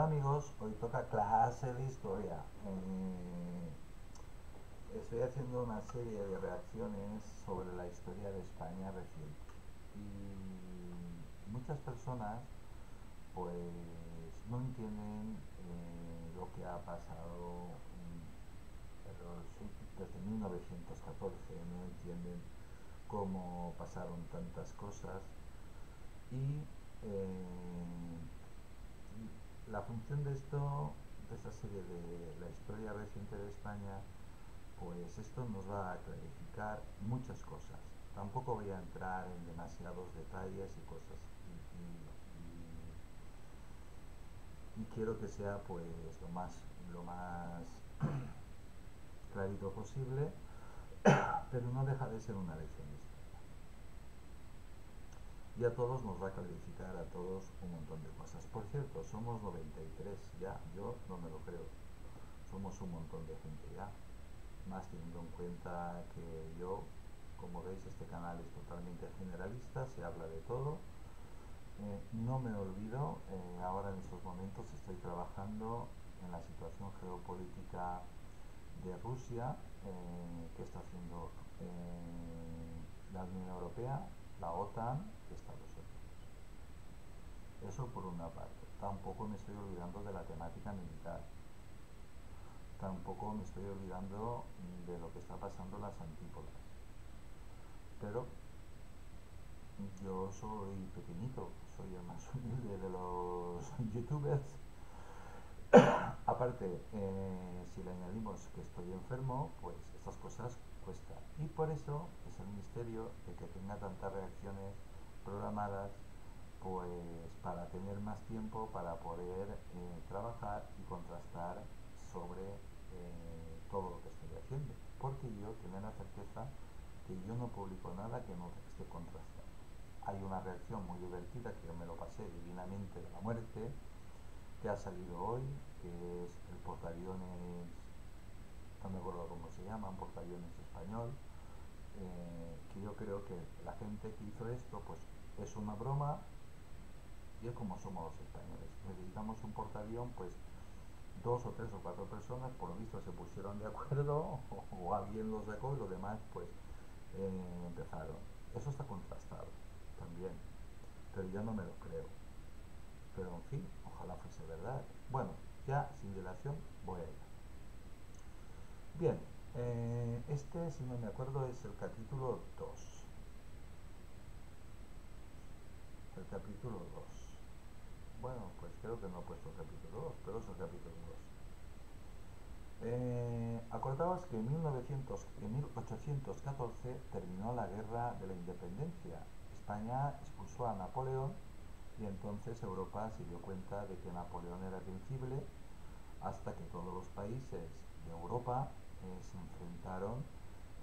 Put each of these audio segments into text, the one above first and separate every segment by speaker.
Speaker 1: Hola amigos, hoy toca clase de historia. Estoy haciendo una serie de reacciones sobre la historia de España reciente. Y muchas personas pues no entienden lo que ha pasado desde 1914, no entienden cómo pasaron tantas cosas y la función de esto, de esta serie de la historia reciente de España, pues esto nos va a clarificar muchas cosas. Tampoco voy a entrar en demasiados detalles y cosas. Y quiero que sea pues lo más clarito posible, pero no deja de ser una lección de historia. Y a todos nos va a clarificar, a todos, un montón de cosas. Por cierto, somos 93 ya, yo no me lo creo. Somos un montón de gente ya, más teniendo en cuenta que yo, como veis, este canal es totalmente generalista, se habla de todo. No me olvido, ahora en estos momentos estoy trabajando en la situación geopolítica de Rusia, que está haciendo la Unión Europea, la OTAN y Estados Unidos. Eso por una parte. Tampoco me estoy olvidando de la temática militar. Tampoco me estoy olvidando de lo que está pasando en las antípodas. Pero yo soy pequeñito, soy el más humilde de los youtubers. Aparte, si le añadimos que estoy enfermo, pues estas cosas cuestan. Y por eso es el misterio de que tenga tantas reacciones programadas, pues para tener más tiempo para poder trabajar y contrastar sobre todo lo que estoy haciendo. Porque yo tengo la certeza que yo no publico nada que no esté contrastado. Hay una reacción muy divertida que yo me lo pasé divinamente de la muerte, que ha salido hoy, que es el portaaviones, no me acuerdo cómo se llama, un portaaviones español, que yo creo que la gente que hizo esto pues es una broma y es como somos los españoles. Necesitamos un portaavión, pues dos o tres o cuatro personas por lo visto se pusieron de acuerdo o alguien lo sacó y los demás pues empezaron. Eso está contrastado también, pero yo no me lo creo. Pero en fin, ojalá fuese verdad. Bueno, ya sin dilación voy allá. Bien, este, si no me acuerdo, es el capítulo 2. El capítulo 2. Bueno, pues creo que no he puesto el capítulo 2, pero es el capítulo 2. Acordaos que en 1814 terminó la guerra de la independencia. España expulsó a Napoleón y entonces Europa se dio cuenta de que Napoleón era invencible hasta que todos los países de Europa se enfrentaron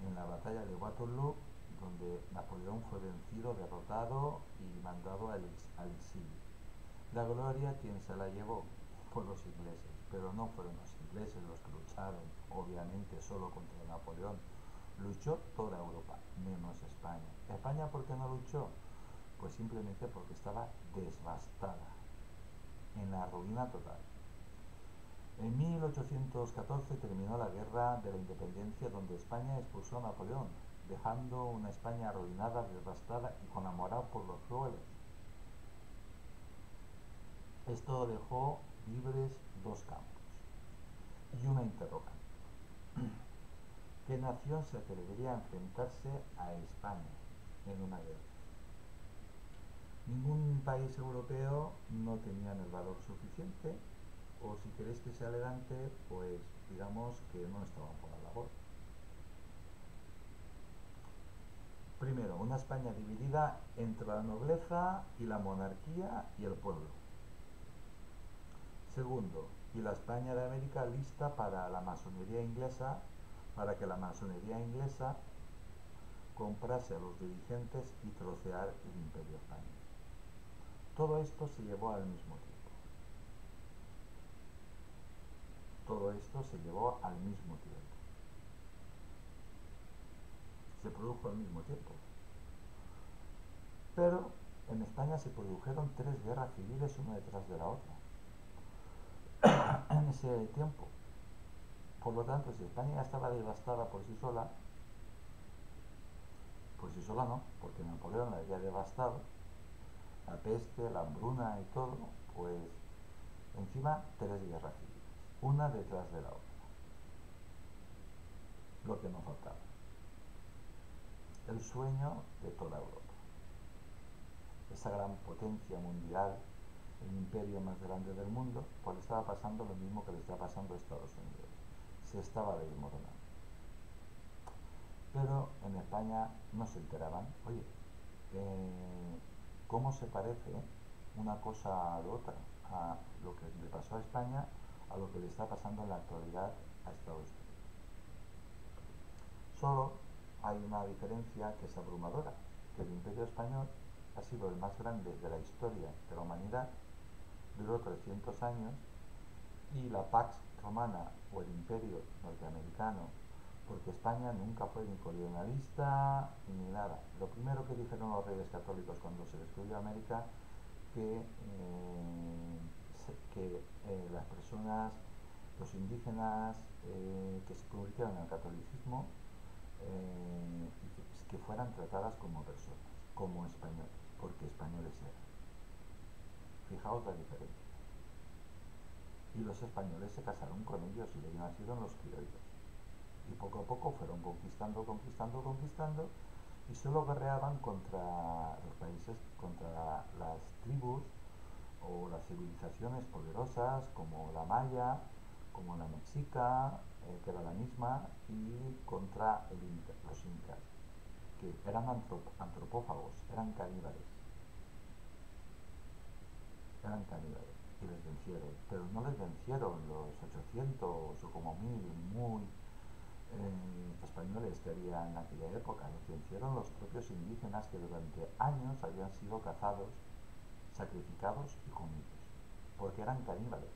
Speaker 1: en la batalla de Waterloo, donde Napoleón fue vencido, derrotado y mandado al exilio. La gloria, ¿quién se la llevó? Fue los ingleses, pero no fueron los ingleses los que lucharon, obviamente, solo contra Napoleón. Luchó toda Europa, menos España. ¿España por qué no luchó? Pues simplemente porque estaba devastada, en la ruina total. En 1814 terminó la Guerra de la Independencia, donde España expulsó a Napoleón, dejando una España arruinada, devastada y con la moral por los suelos. Esto dejó libres dos campos y una interrogante. ¿Qué nación se atrevería a enfrentarse a España en una guerra? Ningún país europeo no tenía el valor suficiente, o si queréis que sea elegante, pues digamos que no estaban por la labor. Primero, una España dividida entre la nobleza y la monarquía y el pueblo. Segundo, y la España de América lista para la masonería inglesa, para que la masonería inglesa comprase a los dirigentes y trocear el imperio español. Todo esto se llevó al mismo tiempo. Todo esto se llevó al mismo tiempo. Se produjo al mismo tiempo. Pero en España se produjeron tres guerras civiles una detrás de la otra. ese tiempo. Por lo tanto, si España ya estaba devastada por sí sola no, porque Napoleón la había devastado, la peste, la hambruna y todo, pues encima tres guerras civiles, una detrás de la otra, lo que no faltaba. El sueño de toda Europa, esa gran potencia mundial, el imperio más grande del mundo, pues le estaba pasando lo mismo que le está pasando a Estados Unidos. Se estaba desmoronando. Pero en España no se enteraban. Oye, ¿cómo se parece una cosa a la otra? A lo que le pasó a España, a lo que le está pasando en la actualidad a Estados Unidos. Solo hay una diferencia que es abrumadora, que el Imperio Español ha sido el más grande de la historia de la humanidad, duró 300 años, y la Pax Romana o el Imperio norteamericano, porque España nunca fue ni colonialista ni nada. Lo primero que dijeron los reyes católicos cuando se descubrió América, que las personas, los indígenas que se convirtieron al catolicismo, que fueran tratadas como personas, como españoles, porque españoles eran. Fijaos la diferencia. Y los españoles se casaron con ellos y de ahí nacieron los criollos. Y poco a poco fueron conquistando y solo guerreaban contra los países, contra las tribus o las civilizaciones poderosas como la maya, como la mexica, que era la misma, y contra los incas, que eran antropófagos, eran caníbales y les vencieron, pero no les vencieron los 800 o como 1000 muy españoles que había en aquella época, los vencieron los propios indígenas que durante años habían sido cazados, sacrificados y comidos, porque eran caníbales.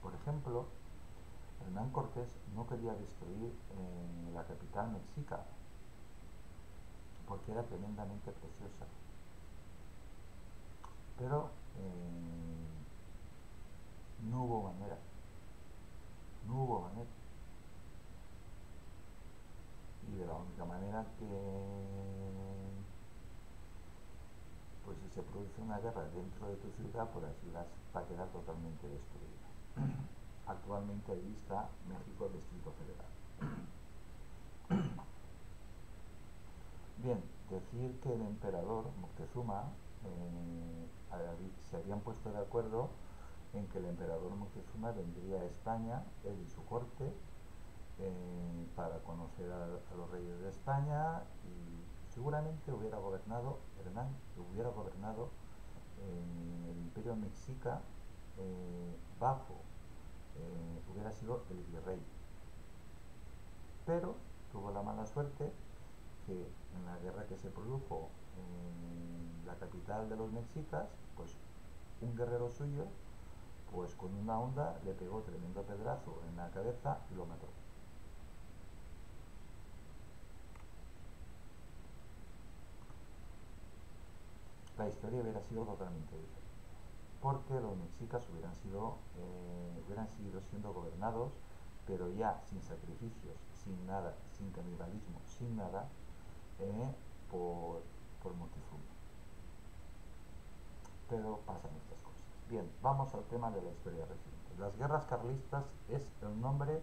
Speaker 1: Por ejemplo, Hernán Cortés no quería destruir la capital mexica, porque era tremendamente preciosa, pero no hubo manera, no hubo manera. Y de la única manera que pues si se produce una guerra dentro de tu ciudad, pues la ciudad va a quedar totalmente destruida. Actualmente ahí está México, Distrito Federal. Bien, decir que el emperador Moctezuma se habían puesto de acuerdo en que el emperador Moctezuma vendría a España, él y su corte, para conocer a los reyes de España, y seguramente hubiera gobernado Hernán, hubiera gobernado el imperio mexica bajo, hubiera sido el virrey, pero tuvo la mala suerte que en la guerra que se produjo en la capital de los mexicas, pues un guerrero suyo, pues con una onda le pegó tremendo pedrazo en la cabeza y lo mató. La historia hubiera sido totalmente diferente, porque los mexicas hubieran seguido siendo gobernados, pero ya sin sacrificios, sin nada, sin canibalismo, sin nada, eh, por, por Moctezuma. Pero pasan estas cosas. Bien, vamos al tema de la historia reciente. Las guerras carlistas es el nombre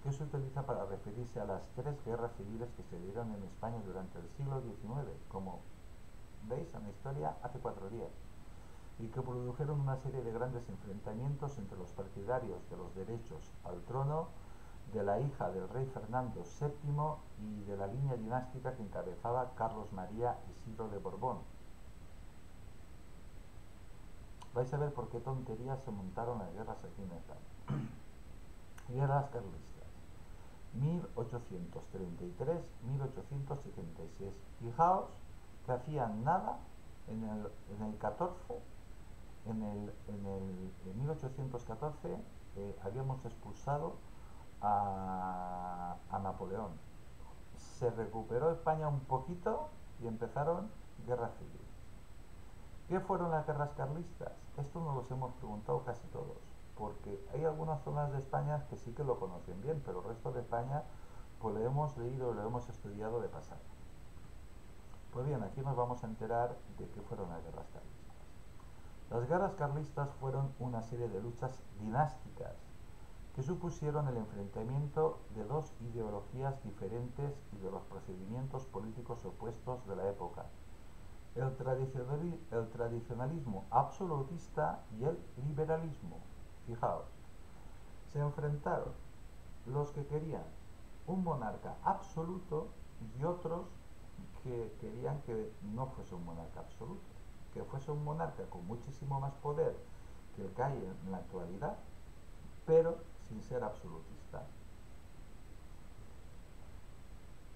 Speaker 1: que se utiliza para referirse a las tres guerras civiles que se dieron en España durante el siglo XIX, como veis en la historia hace 4 días, y que produjeron una serie de grandes enfrentamientos entre los partidarios de los derechos al trono de la hija del rey Fernando VII y de la línea dinástica que encabezaba Carlos María Isidro de Borbón. Vais a ver por qué tonterías se montaron las guerras aquí en España. Guerras carlistas. 1833-1876. Fijaos que hacían nada en el 14, en 1814 habíamos expulsado a Napoleón. Se recuperó España un poquito y empezaron guerras civiles. ¿Qué fueron las guerras carlistas? Esto nos los hemos preguntado casi todos, porque hay algunas zonas de España que sí que lo conocen bien, pero el resto de España pues lo hemos leído, lo hemos estudiado de pasada. Pues bien, aquí nos vamos a enterar de qué fueron las guerras carlistas. Las guerras carlistas fueron una serie de luchas dinásticas que supusieron el enfrentamiento de dos ideologías diferentes y de los procedimientos políticos opuestos de la época: el tradicionalismo absolutista y el liberalismo. Fijaos, se enfrentaron los que querían un monarca absoluto y otros que querían que no fuese un monarca absoluto, que fuese un monarca con muchísimo más poder que el que hay en la actualidad, pero sin ser absolutista.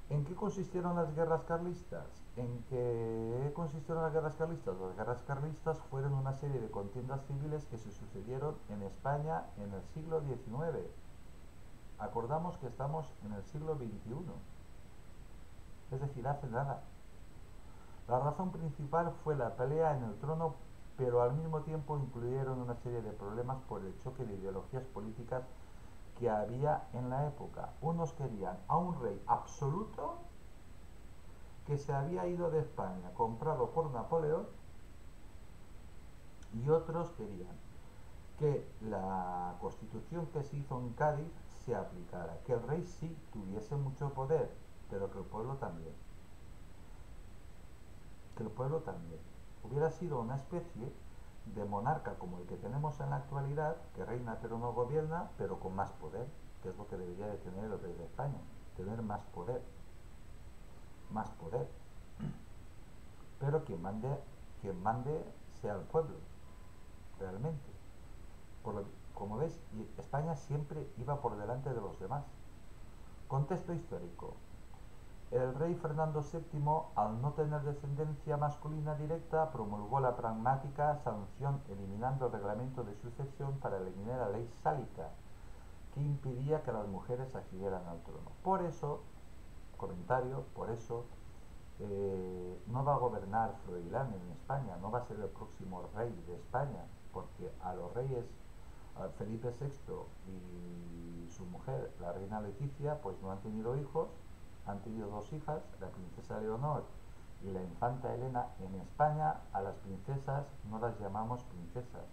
Speaker 1: ¿En qué consistieron las guerras carlistas? ¿En qué consistieron las guerras carlistas? Las guerras carlistas fueron una serie de contiendas civiles que se sucedieron en España en el siglo XIX. Acordamos que estamos en el siglo XXI, es decir, hace nada. La razón principal fue la pelea en el trono, pero al mismo tiempo incluyeron una serie de problemas por el choque de ideologías políticas que había en la época. Unos querían a un rey absoluto que se había ido de España, comprado por Napoleón, y otros querían que la constitución que se hizo en Cádiz se aplicara, que el rey sí tuviese mucho poder, pero que el pueblo también. Que el pueblo también. Hubiera sido una especie de monarca como el que tenemos en la actualidad, que reina pero no gobierna, pero con más poder, que es lo que debería de tener el rey de España, tener más poder, más poder. Pero quien mande sea el pueblo, realmente. Como ves, España siempre iba por delante de los demás. Contexto histórico. El rey Fernando VII, al no tener descendencia masculina directa, promulgó la pragmática sanción eliminando el reglamento de sucesión para eliminar la ley sálica, que impedía que las mujeres accedieran al trono. Por eso, comentario, por eso no va a gobernar Froilán en España, no va a ser el próximo rey de España, porque a los reyes, a Felipe VI y su mujer, la reina Leticia, pues no han tenido hijos, han tenido dos hijas, la princesa Leonor y la infanta Elena. En España a las princesas no las llamamos princesas.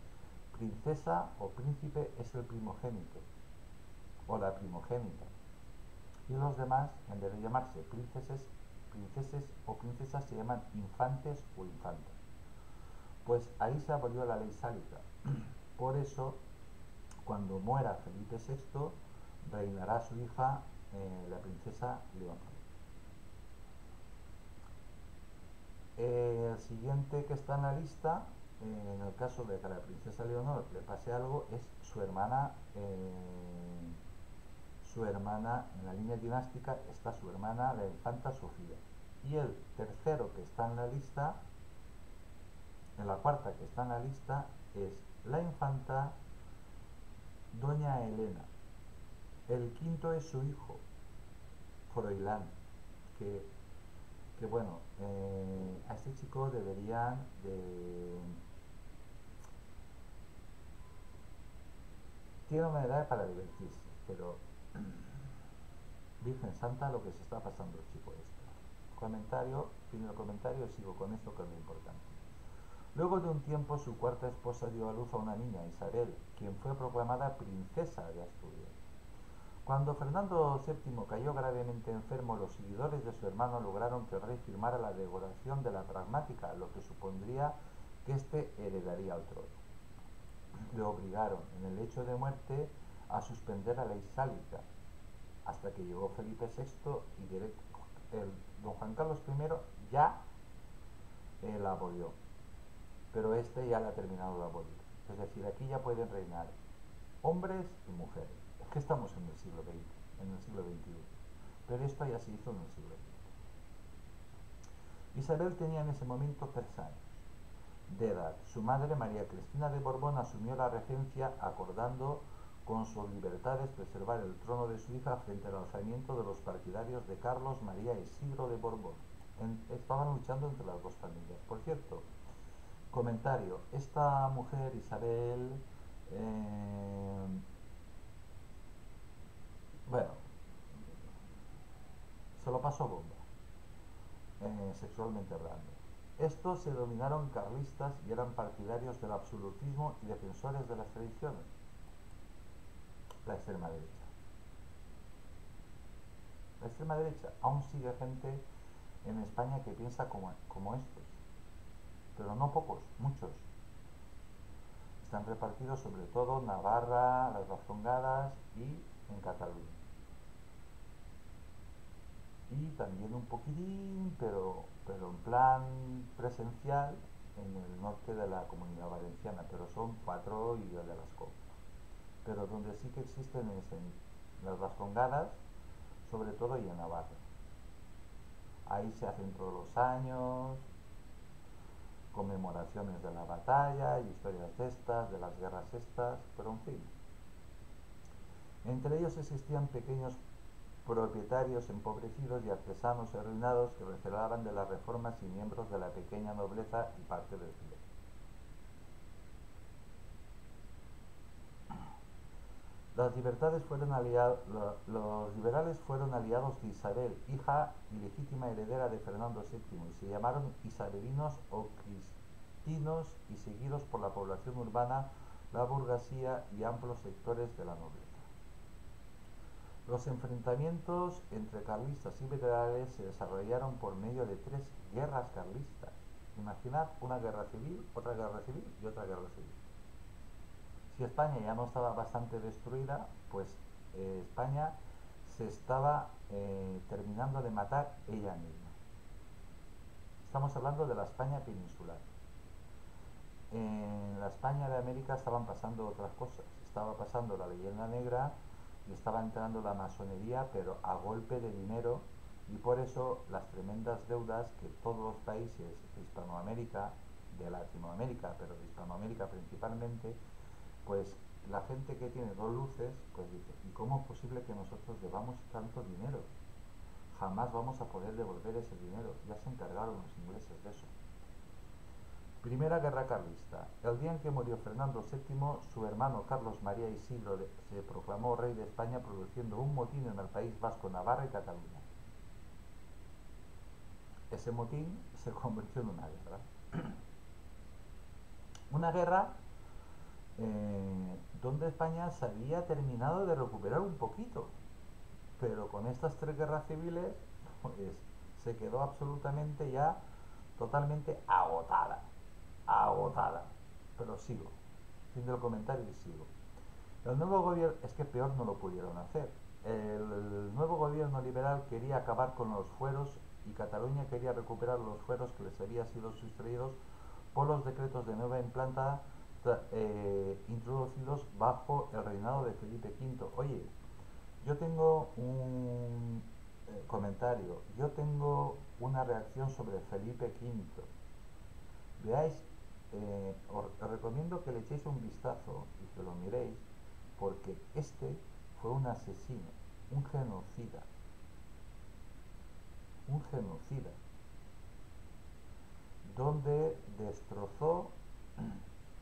Speaker 1: Princesa o príncipe es el primogénito o la primogénita. Y los demás, en vez de llamarse princeses o princesas, se llaman infantes o infantas. Pues ahí se abolió la ley sálica. Por eso, cuando muera Felipe VI, reinará su hija, la princesa Leonor. El siguiente que está en la lista, en el caso de que a la princesa Leonor le pase algo, es su hermana. En la línea dinástica está su hermana, la infanta Sofía. Y el tercero que está en la lista, en la cuarta que está en la lista, es la infanta Doña Elena. El quinto es su hijo, Froilán, que, que bueno, a este chico deberían de... Tiene una edad para divertirse, pero Virgen Santa lo que se está pasando el chico este. Fin del comentario, sigo con esto que es lo importante. Luego de un tiempo, su cuarta esposa dio a luz a una niña, Isabel, quien fue proclamada princesa de Asturias. Cuando Fernando VII cayó gravemente enfermo, los seguidores de su hermano lograron que el rey firmara la derogación de la pragmática, lo que supondría que éste heredaría al trono. Le obligaron, en el lecho de muerte, a suspender la ley sálica, hasta que llegó Felipe VI y don Juan Carlos I ya la abolió, pero este ya la ha terminado de abolir. Es decir, aquí ya pueden reinar hombres y mujeres. Es que estamos en el siglo XX, en el siglo XXI, pero esto ya se hizo en el siglo XX. Isabel tenía en ese momento 3 años de edad. Su madre, María Cristina de Borbón, asumió la regencia acordando con sus libertades preservar el trono de su hija frente al alzamiento de los partidarios de Carlos María Isidro de Borbón. Estaban luchando entre las dos familias. Por cierto, Comentario. Esta mujer, Isabel, eh, bueno, se lo pasó bomba, sexualmente hablando. Estos se denominaron carlistas y eran partidarios del absolutismo y defensores de las tradiciones. La extrema derecha. La extrema derecha aún sigue gente en España que piensa como estos, pero no pocos, muchos. Están repartidos sobre todo en Navarra, las Vascongadas y en Cataluña. Y también un poquitín, pero en plan presencial, en el norte de la Comunidad Valenciana, pero son cuatro y el de las COP. Pero donde sí que existen es en las Vascongadas, sobre todo, y en Navarra. Ahí se hacen todos los años conmemoraciones de la batalla y historias de estas, de las guerras estas, pero en fin. Entre ellos existían pequeños propietarios empobrecidos y artesanos arruinados que recelaban de las reformas y miembros de la pequeña nobleza y parte del clero. Los liberales fueron aliados de Isabel, hija y legítima heredera de Fernando VII, y se llamaron isabelinos o cristinos y seguidos por la población urbana, la burguesía y amplios sectores de la nobleza. Los enfrentamientos entre carlistas y liberales se desarrollaron por medio de tres guerras carlistas. Imaginad una guerra civil, otra guerra civil y otra guerra civil. Si España ya no estaba bastante destruida, pues España se estaba terminando de matar ella misma. Estamos hablando de la España peninsular. En la España de América estaban pasando otras cosas. Estaba pasando la leyenda negra y estaba entrando la masonería, pero a golpe de dinero, y por eso las tremendas deudas que todos los países de Hispanoamérica, de Latinoamérica, pero de Hispanoamérica principalmente, pues la gente que tiene dos luces, pues dice, ¿y cómo es posible que nosotros debamos tanto dinero? Jamás vamos a poder devolver ese dinero. Ya se encargaron los ingleses de eso. Primera Guerra Carlista. El día en que murió Fernando VII, su hermano Carlos María Isidro se proclamó rey de España, produciendo un motín en el País Vasco, Navarra y Cataluña. Ese motín se convirtió en una guerra. Una guerra donde España se había terminado de recuperar un poquito, pero con estas tres guerras civiles pues, se quedó absolutamente ya totalmente agotada, agotada. Pero sigo, fin del comentario y sigo. El nuevo gobierno, es que peor no lo pudieron hacer. El nuevo gobierno liberal quería acabar con los fueros y Cataluña quería recuperar los fueros que les habían sido sustraídos por los decretos de nueva implanta introducidos bajo el reinado de Felipe V. Oye, yo tengo un comentario, yo tengo una reacción sobre Felipe V. Veáis, os recomiendo que le echéis un vistazo y que lo miréis, porque este fue un asesino, un genocida, donde destrozó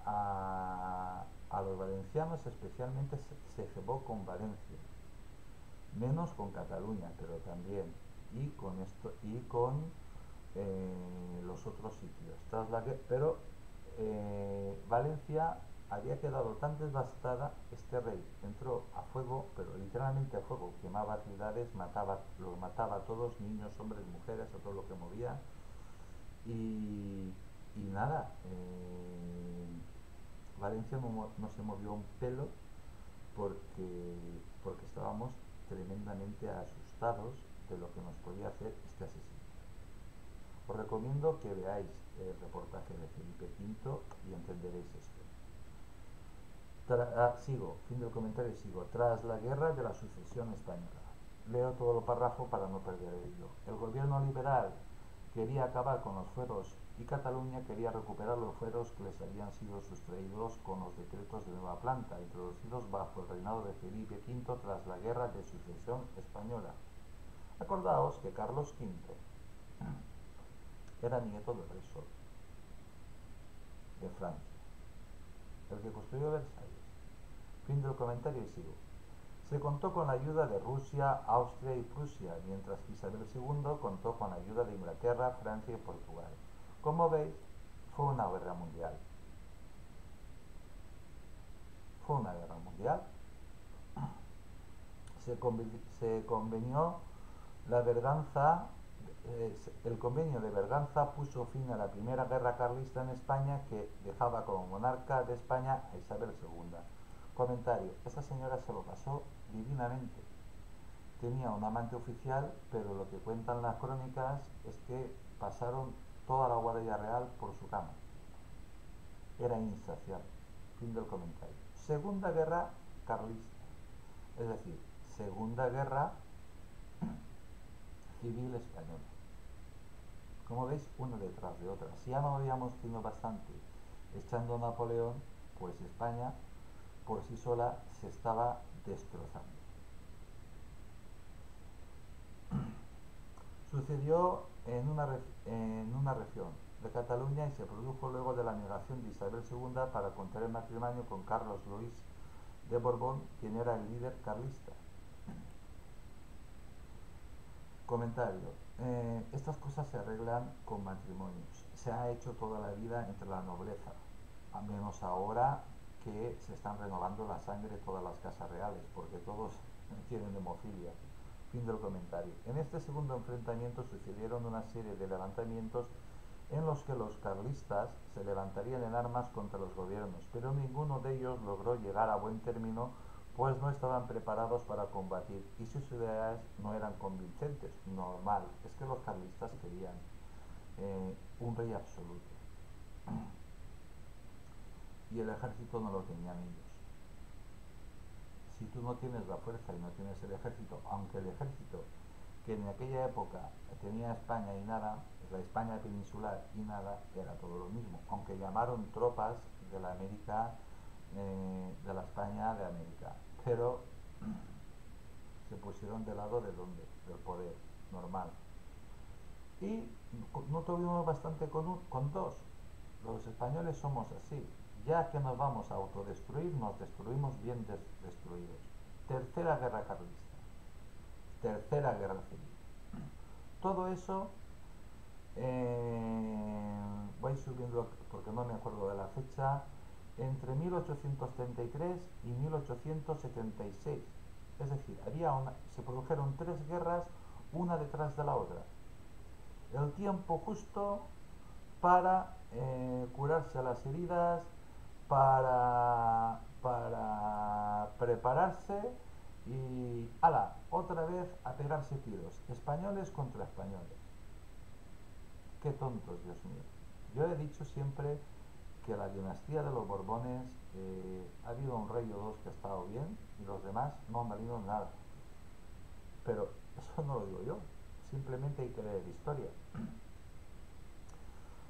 Speaker 1: a los valencianos, especialmente se cebó con Valencia, menos con Cataluña, pero también, y con esto, y con los otros sitios. Pero Valencia había quedado tan devastada, este rey entró a fuego, pero literalmente a fuego, quemaba ciudades, los mataba a todos, niños, hombres, mujeres, a todo lo que movía, y, y nada, Valencia no se movió un pelo porque estábamos tremendamente asustados de lo que nos podía hacer este asesino. Os recomiendo que veáis el reportaje de Felipe V y entenderéis esto. Sigo, fin del comentario, sigo. Tras la guerra de la sucesión española. Leo todo el párrafo para no perder el hilo. El gobierno liberal quería acabar con los fueros y Cataluña quería recuperar los fueros que les habían sido sustraídos con los decretos de nueva planta, introducidos bajo el reinado de Felipe V tras la guerra de sucesión española. Acordaos que Carlos V era nieto del rey Sol. de Francia, el que construyó Versalles. Fin del comentario y sigo. Se contó con la ayuda de Rusia, Austria y Prusia, mientras que Isabel II contó con la ayuda de Inglaterra, Francia y Portugal. Como veis, fue una guerra mundial. Fue una guerra mundial. Se convenió la Berganza, el convenio de Berganza puso fin a la primera guerra carlista en España, que dejaba como monarca de España a Isabel II. Comentario: esa señora se lo pasó divinamente. Tenía un amante oficial, pero lo que cuentan las crónicas es que pasaron toda la Guardia Real por su cama. Era insaciable. Fin del comentario. Segunda guerra carlista, es decir, segunda guerra civil española. Como veis, una detrás de otra. Si ya no habíamos tenido bastante echando a Napoleón, pues España por sí sola se estaba destrozando. Sucedió en una región de Cataluña y se produjo luego de la negación de Isabel II para contraer matrimonio con Carlos Luis de Borbón, quien era el líder carlista. Comentario: estas cosas se arreglan con matrimonios. Se ha hecho toda la vida entre la nobleza, a menos ahora que se están renovando la sangre todas las casas reales, porque todos tienen hemofilia. Fin del comentario. En este segundo enfrentamiento sucedieron una serie de levantamientos en los que los carlistas se levantarían en armas contra los gobiernos, pero ninguno de ellos logró llegar a buen término, pues no estaban preparados para combatir y sus ideas no eran convincentes. Normal, es que los carlistas querían un rey absoluto y el ejército no lo tenían ellos. Si tú no tienes la fuerza y no tienes el ejército, aunque el ejército que en aquella época tenía España y nada, la España peninsular y nada, era todo lo mismo, aunque llamaron tropas de la América, de la España de América, pero se pusieron del lado de donde, del poder normal. Y no tuvimos bastante con dos. Los españoles somos así. Ya que nos vamos a autodestruir, nos destruimos bien destruidos. Tercera guerra carlista. Tercera guerra civil. Todo eso, voy subiendo porque no me acuerdo de la fecha, entre 1833 y 1876. Es decir, se produjeron tres guerras, una detrás de la otra. El tiempo justo para curarse las heridas, para prepararse y ala, otra vez a pegarse tiros, españoles contra españoles. Qué tontos, Dios mío. Yo he dicho siempre que la dinastía de los Borbones, ha habido un rey o dos que ha estado bien y los demás no han valido nada. Pero eso no lo digo yo, simplemente hay que leer historia.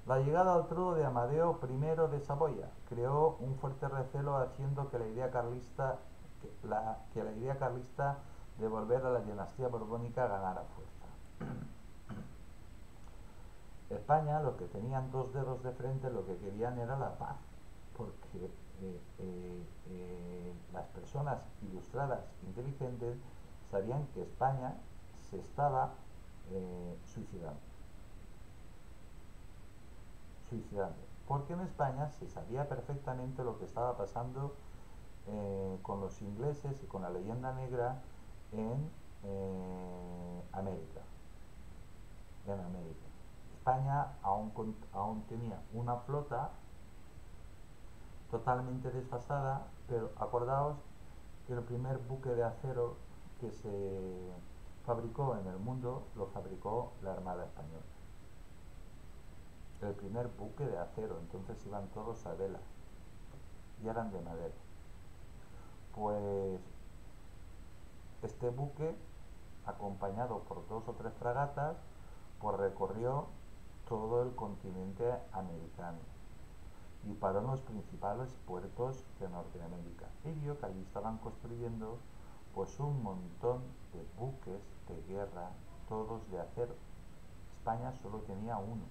Speaker 1: La llegada al trono de Amadeo I de Saboya creó un fuerte recelo, haciendo que la idea carlista de volver a la dinastía borbónica ganara fuerza. España, los que tenían dos dedos de frente, lo que querían era la paz, porque las personas ilustradas, inteligentes, sabían que España se estaba suicidando. Porque en España se sabía perfectamente lo que estaba pasando con los ingleses y con la leyenda negra en América. España aún tenía una flota totalmente desfasada, pero acordaos que el primer buque de acero que se fabricó en el mundo lo fabricó la Armada Española. El primer buque de acero, entonces iban todos a vela y eran de madera. Pues este buque, acompañado por dos o tres fragatas, pues recorrió todo el continente americano y paró en los principales puertos de Norteamérica y vio que allí estaban construyendo pues un montón de buques de guerra, todos de acero. España solo tenía uno.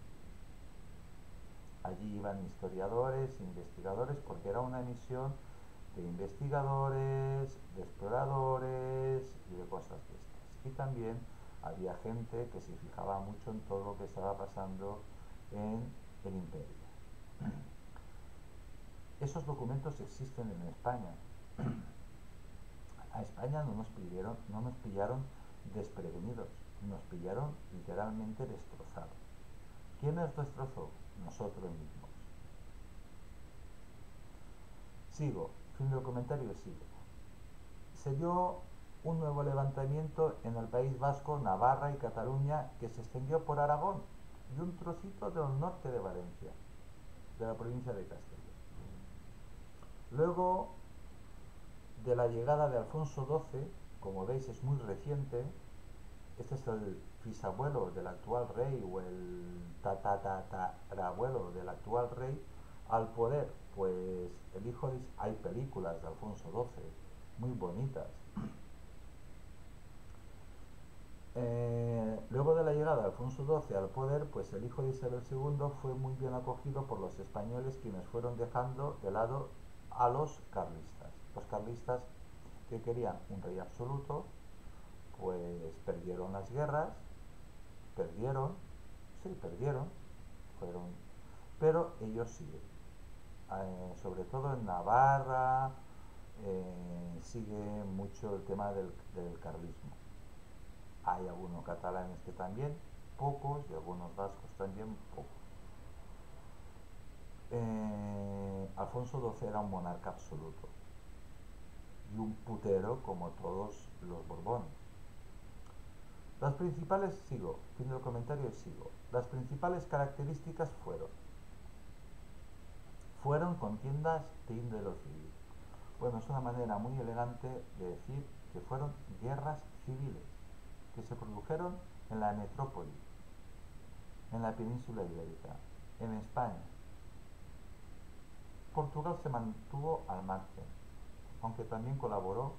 Speaker 1: Allí iban historiadores, investigadores, porque era una misión de investigadores, de exploradores y de cosas de estas. Y también había gente que se fijaba mucho en todo lo que estaba pasando en el imperio. Esos documentos existen en España. A España no nos pillaron desprevenidos, nos pillaron literalmente destrozados. ¿Quién nos destrozó? Nosotros mismos. Sigo, fin del comentario y sigo. Se dio un nuevo levantamiento en el País Vasco, Navarra y Cataluña que se extendió por Aragón y un trocito del norte de Valencia, de la provincia de Castilla. Luego de la llegada de Alfonso XII, como veis es muy reciente, este es el bisabuelo del actual rey o el tatarabuelo del actual rey al poder, pues el hijo de... hay películas de Alfonso XII muy bonitas. Luego de la llegada de Alfonso XII al poder, pues el hijo de Isabel II fue muy bien acogido por los españoles, quienes fueron dejando de lado a los carlistas. Los carlistas, que querían un rey absoluto, pues perdieron las guerras, perdieron, fueron, pero ellos siguen. Sobre todo en Navarra sigue mucho el tema del carlismo. Hay algunos catalanes que también, pocos, y algunos vascos también, pocos. Alfonso XII era un monarca absoluto y un putero como todos los Borbones. Las principales, sigo, fin del comentario y sigo. Las principales características fueron contiendas de índole civil. Bueno, es una manera muy elegante de decir que fueron guerras civiles que se produjeron en la metrópoli, en la península ibérica, en España. Portugal se mantuvo al margen, aunque también colaboró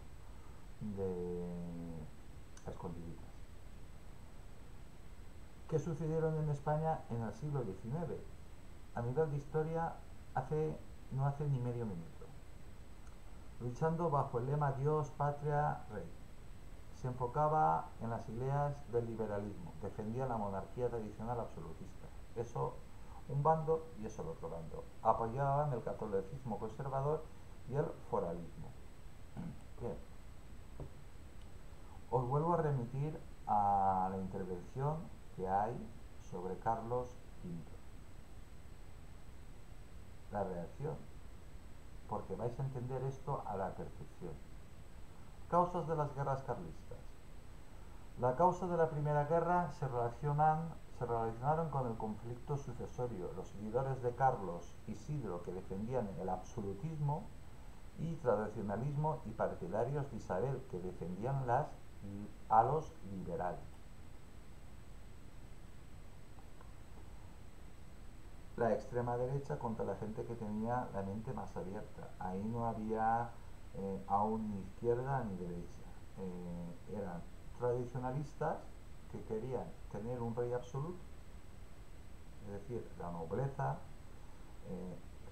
Speaker 1: de escondiditas. ¿Qué sucedieron en España en el siglo XIX? A nivel de historia, no hace ni medio minuto. Luchando bajo el lema Dios, patria, rey. Se enfocaba en las ideas del liberalismo, defendía la monarquía tradicional absolutista. Eso un bando y eso el otro bando. Apoyaban el catolicismo conservador y el foralismo. Bien, os vuelvo a remitir a la intervención que hay sobre Carlos V. La reacción, porque vais a entender esto a la perfección. Causas de las guerras carlistas. La causa de la Primera Guerra se relacionaron con el conflicto sucesorio. Los seguidores de Carlos Isidro, que defendían el absolutismo y tradicionalismo, y partidarios de Isabel, que defendían a los liberales. La extrema derecha contra la gente que tenía la mente más abierta. Ahí no había aún ni izquierda ni derecha. Eran tradicionalistas que querían tener un rey absoluto, es decir, la nobleza,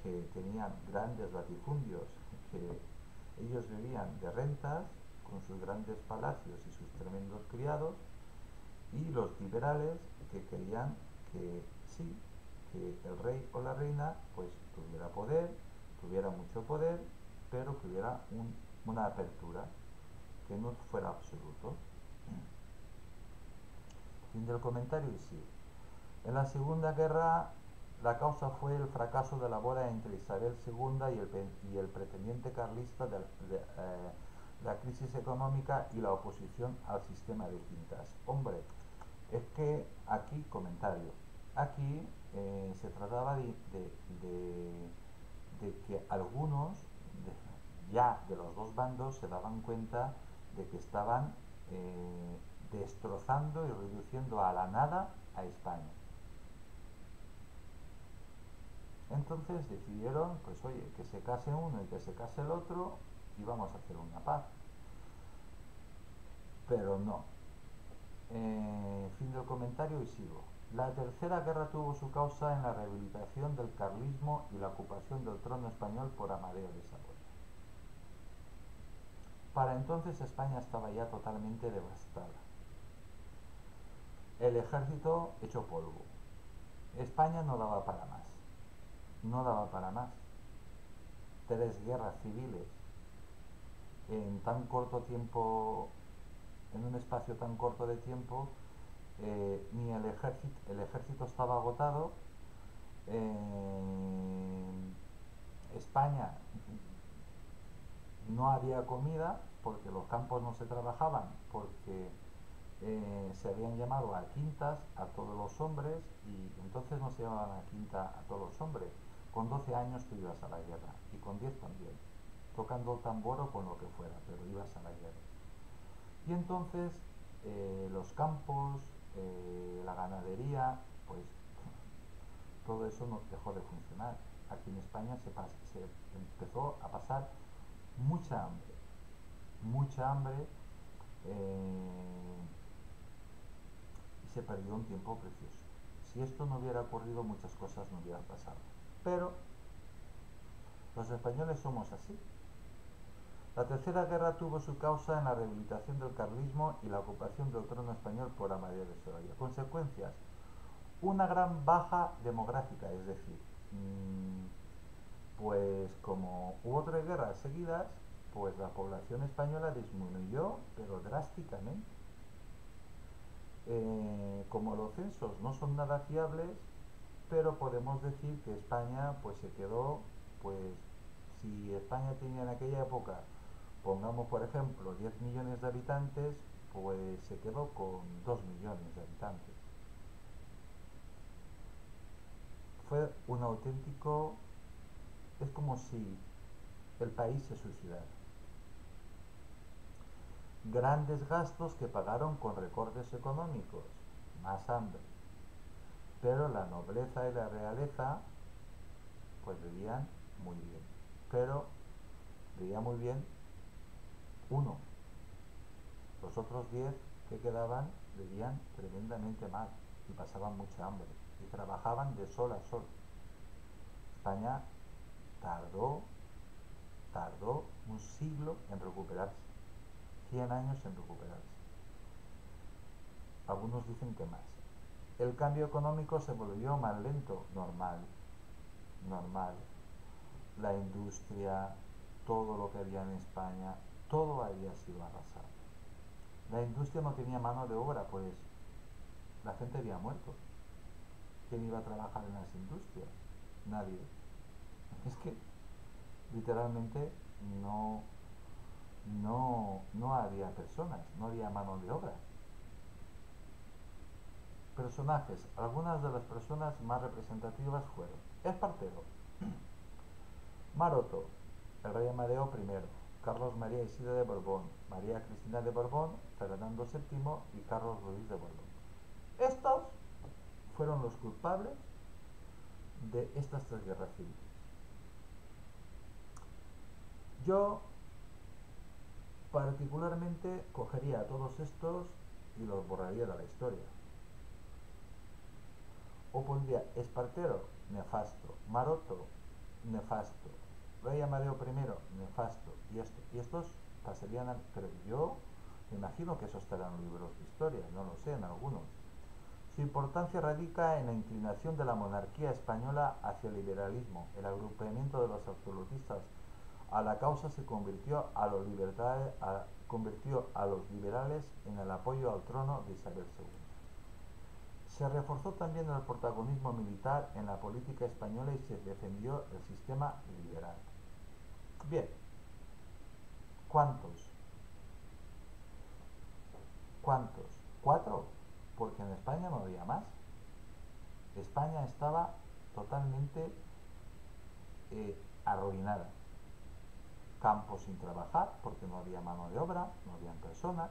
Speaker 1: que tenían grandes latifundios, que ellos vivían de rentas con sus grandes palacios y sus tremendos criados, y los liberales que querían que sí, que el rey o la reina pues tuviera poder, tuviera mucho poder, pero que hubiera una apertura, que no fuera absoluto. Fin del comentario y sí. En la Segunda Guerra la causa fue el fracaso de la boda entre Isabel II y el pretendiente carlista de la crisis económica y la oposición al sistema de quintas. Hombre, es que aquí, comentario, aquí se trataba de que algunos ya de los dos bandos se daban cuenta de que estaban destrozando y reduciendo a la nada a España. Entonces decidieron, pues oye, que se case uno y que se case el otro y vamos a hacer una paz. Pero no. Fin del comentario y sigo. La tercera guerra tuvo su causa en la rehabilitación del carlismo y la ocupación del trono español por Amadeo de Saboya. Para entonces España estaba ya totalmente devastada. El ejército hecho polvo. España no daba para más. No daba para más. Tres guerras civiles en tan corto tiempo, en un espacio tan corto de tiempo, ni el ejército estaba agotado. España no había comida porque los campos no se trabajaban, porque se habían llamado a quintas a todos los hombres y entonces no se llamaban a quinta a todos los hombres. Con 12 años tú ibas a la guerra y con 10 también, tocando el tambor o con lo que fuera, pero ibas a la guerra. Y entonces los campos, la ganadería, pues todo eso no dejó de funcionar. Aquí en España se empezó a pasar mucha hambre eh, y se perdió un tiempo precioso. Si esto no hubiera ocurrido, muchas cosas no hubieran pasado. Pero los españoles somos así. La tercera guerra tuvo su causa en la rehabilitación del carlismo y la ocupación del trono español por Amadeo de Saboya. Consecuencias: una gran baja demográfica, es decir, pues como hubo tres guerras seguidas, pues la población española disminuyó, pero drásticamente. Como los censos no son nada fiables, pero podemos decir que España pues se quedó, pues si España tenía en aquella época, pongamos por ejemplo 10 millones de habitantes, pues se quedó con 2 millones de habitantes. Fue un auténtico, es como si el país se suicidara. Grandes gastos que pagaron con recortes económicos, más hambre. Pero la nobleza y la realeza pues vivían muy bien. Pero vivía muy bien uno. Los otros 10 que quedaban vivían tremendamente mal y pasaban mucha hambre y trabajaban de sol a sol. España tardó, tardó un siglo en recuperarse, 100 años en recuperarse. Algunos dicen que más. El cambio económico se volvió más lento, normal. La industria, todo lo que había en España, todo había sido arrasado. La industria no tenía mano de obra, pues la gente había muerto. ¿Quién iba a trabajar en las industrias? Nadie. Es que literalmente no, no había personas, no había mano de obra. Personajes. Algunas de las personas más representativas fueron Espartero, Maroto, el rey Amadeo I, Carlos María Isidro de Borbón, María Cristina de Borbón, Fernando VII y Carlos Luis de Borbón. Estos fueron los culpables de estas tres guerras civiles. Yo particularmente cogería a todos estos y los borraría de la historia. O pondría Espartero, nefasto, Maroto, nefasto, Rey Amadeo I, nefasto, y estos pasarían a... Pero yo me imagino que esos estarán libros de historia, no lo sé, en algunos. Su importancia radica en la inclinación de la monarquía española hacia el liberalismo. El agrupamiento de los absolutistas a la causa se convirtió convirtió a los liberales en el apoyo al trono de Isabel II. Se reforzó también el protagonismo militar en la política española y se defendió el sistema liberal. Bien, ¿cuántos? ¿Cuántos? ¿Cuatro? Porque en España no había más. España estaba totalmente arruinada. Campos sin trabajar porque no había mano de obra, no habían personas.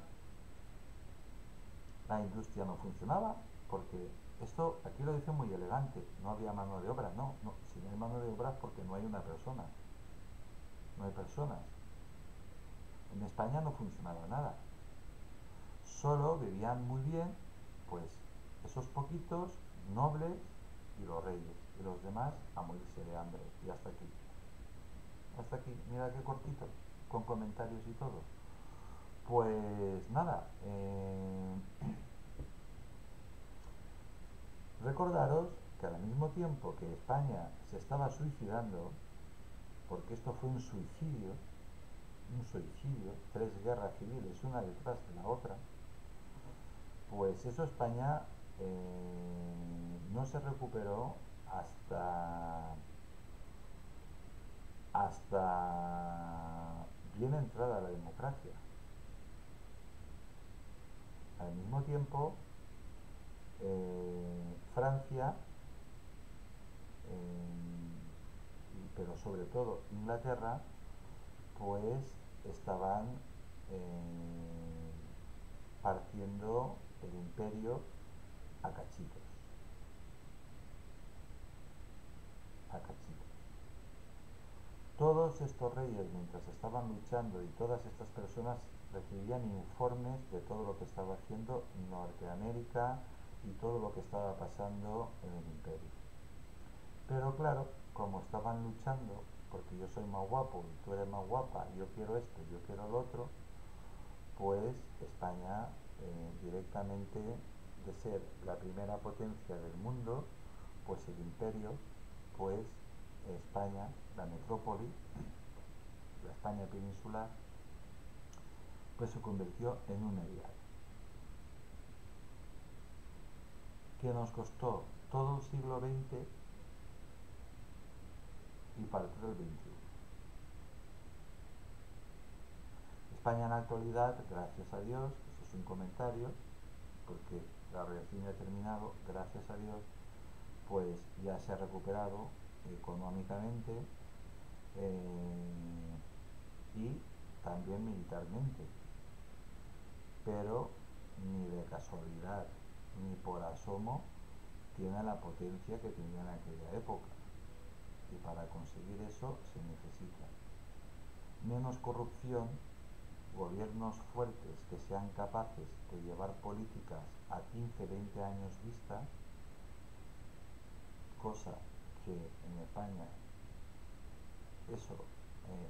Speaker 1: La industria no funcionaba porque esto aquí lo dice muy elegante, no había mano de obra, no, si no hay mano de obra es porque no hay una persona, no hay personas. En España no funcionaba nada, solo vivían muy bien, pues esos poquitos nobles y los reyes, y los demás a morirse de hambre. Y hasta aquí. Hasta aquí, mira qué cortito, con comentarios y todo. Pues nada, recordaros que al mismo tiempo que España se estaba suicidando, porque esto fue un suicidio, tres guerras civiles una detrás de la otra, pues eso España no se recuperó hasta bien entrada la democracia. Al mismo tiempo, Francia, pero sobre todo Inglaterra, pues estaban partiendo el imperio a cachitos, a cachitos. Todos estos reyes, mientras estaban luchando, y todas estas personas recibían informes de todo lo que estaba haciendo Norteamérica y todo lo que estaba pasando en el imperio. Pero claro, como estaban luchando, porque yo soy más guapo y tú eres más guapa, yo quiero esto, yo quiero lo otro, pues España directamente, de ser la primera potencia del mundo, pues el imperio, pues España, la metrópoli, la España peninsular, pues se convirtió en un erial. Que nos costó todo el siglo XX y parte del XXI. España en la actualidad, gracias a Dios, eso es un comentario, porque la reacción ya ha terminado, gracias a Dios, pues ya se ha recuperado económicamente y también militarmente, pero ni de casualidad ni por asomo tiene la potencia que tenía en aquella época, y para conseguir eso se necesita menos corrupción, gobiernos fuertes que sean capaces de llevar políticas a 15-20 años vista, cosa que en España eso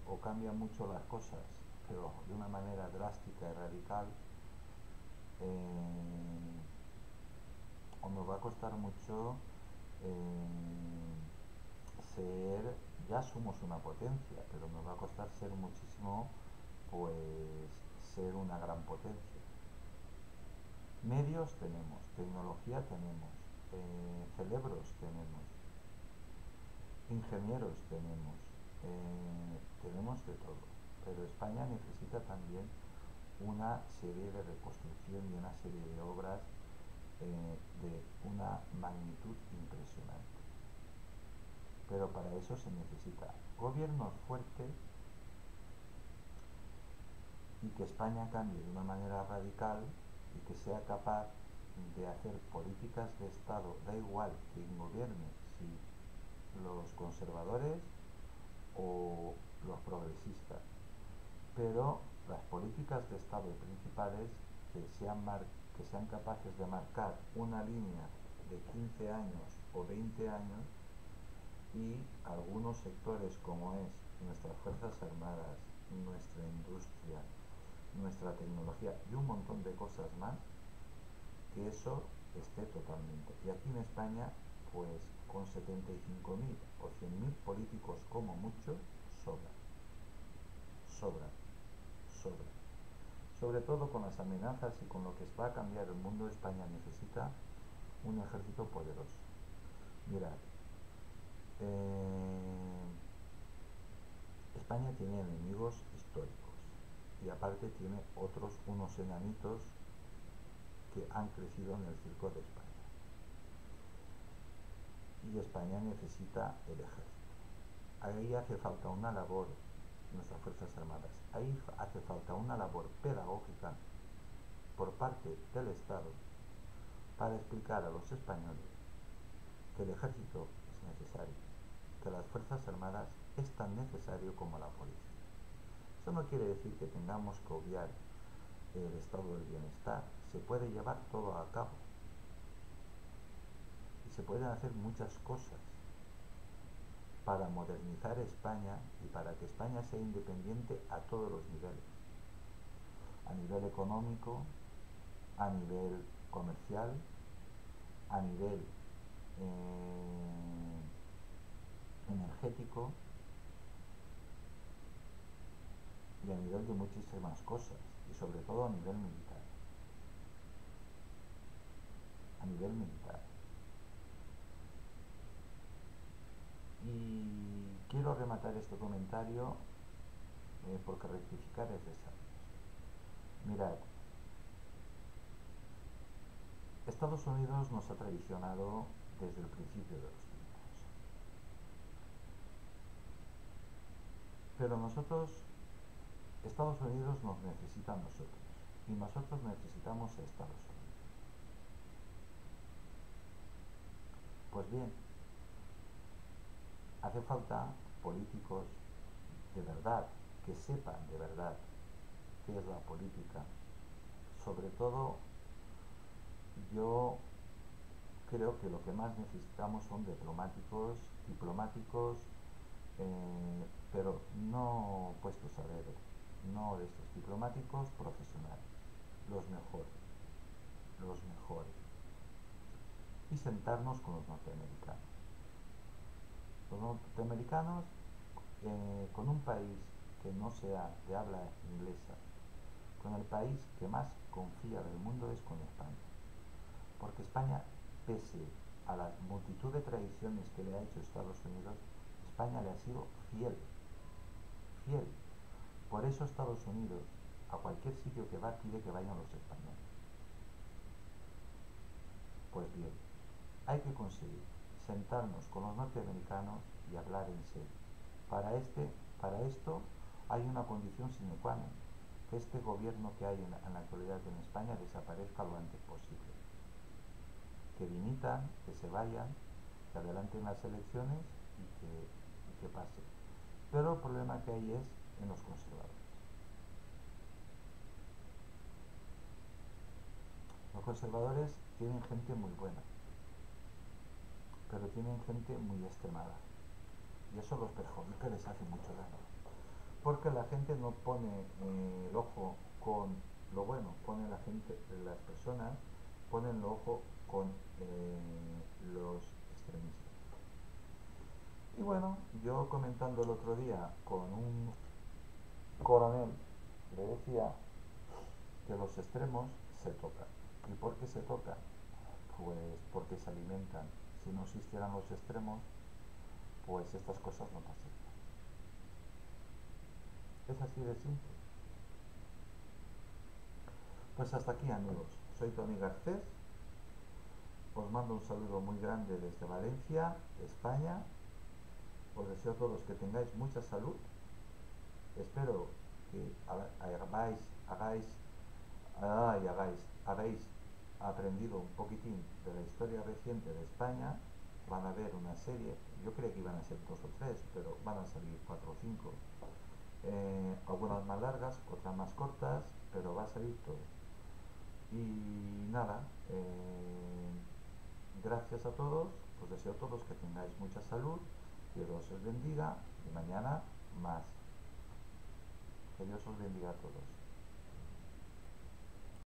Speaker 1: o cambia mucho las cosas, pero de una manera drástica y radical, o nos va a costar mucho ser, ya somos una potencia, pero nos va a costar ser muchísimo, pues ser una gran potencia. Medios tenemos, tecnología tenemos, cerebros tenemos, ingenieros tenemos, tenemos de todo, pero España necesita también una serie de reconstrucción y una serie de obras de una magnitud impresionante. Pero para eso se necesita gobiernos fuertes y que España cambie de una manera radical y que sea capaz de hacer políticas de Estado, da igual quien gobierne, si los conservadores o los progresistas, pero las políticas de Estado principales que sean capaces de marcar una línea de 15 años o 20 años, y algunos sectores como es nuestras Fuerzas Armadas, nuestra industria, nuestra tecnología y un montón de cosas más, que eso esté totalmente. Y aquí en España, pues con 75.000 o 100.000 políticos como mucho, sobra, sobra, sobra. Sobre todo con las amenazas y con lo que va a cambiar el mundo, España necesita un ejército poderoso. Mirad, España tiene enemigos históricos y aparte tiene otros unos enanitos que han crecido en el circo de España. Y España necesita el ejército. Ahí hace falta una labor, nuestras Fuerzas Armadas, ahí hace falta una labor pedagógica por parte del Estado para explicar a los españoles que el ejército es necesario, que las Fuerzas Armadas es tan necesario como la policía. Eso no quiere decir que tengamos que obviar el estado del bienestar, se puede llevar todo a cabo. Y se pueden hacer muchas cosas para modernizar España y para que España sea independiente a todos los niveles, a nivel económico, a nivel comercial, a nivel energético y a nivel de muchísimas cosas, y sobre todo a nivel militar. A nivel militar. Y quiero rematar este comentario porque rectificar es de sabios. Mirad, Estados Unidos nos ha traicionado desde el principio de los tiempos. Pero Estados Unidos nos necesita a nosotros y nosotros necesitamos a Estados Unidos. Pues bien, hace falta políticos de verdad, que sepan de verdad qué es la política. Sobre todo, yo creo que lo que más necesitamos son diplomáticos, pero no puestos a dedo, no de estos diplomáticos profesionales, los mejores, los mejores, y sentarnos con los norteamericanos. Los norteamericanos, con un país que no sea de habla inglesa, con el país que más confía del mundo es con España. Porque España, pese a la multitud de traiciones que le ha hecho Estados Unidos, España le ha sido fiel, fiel. Por eso Estados Unidos, a cualquier sitio que va, pide que vayan los españoles. Pues bien, hay que conseguir sentarnos con los norteamericanos y hablar en serio. Para esto hay una condición sine qua non, que este gobierno que hay en la actualidad en España desaparezca lo antes posible. Que dimitan, que se vayan, que adelanten las elecciones y que pase. Pero el problema que hay es en los conservadores. Los conservadores tienen gente muy buena, pero tienen gente muy extremada. Y eso los perjudica, les hace mucho daño. Porque la gente no pone el ojo con lo bueno, pone la gente, las personas ponen el ojo con los extremistas. Y bueno, yo comentando el otro día con un coronel, le decía que los extremos se tocan. ¿Y por qué se tocan? Pues porque se alimentan. Si no existieran los extremos, pues estas cosas no pasarían. Es así de simple. Pues hasta aquí, amigos. Soy Tony Garcés. Os mando un saludo muy grande desde Valencia, España. Os deseo a todos que tengáis mucha salud. Espero que habéis aprendido un poquitín de la historia reciente de España. Van a ver una serie, yo creía que iban a ser 2 o 3, pero van a salir 4 o 5. Algunas más largas, otras más cortas, pero va a salir todo. Y nada, gracias a todos, os deseo a todos que tengáis mucha salud, que Dios os bendiga y mañana más. Que Dios os bendiga a todos.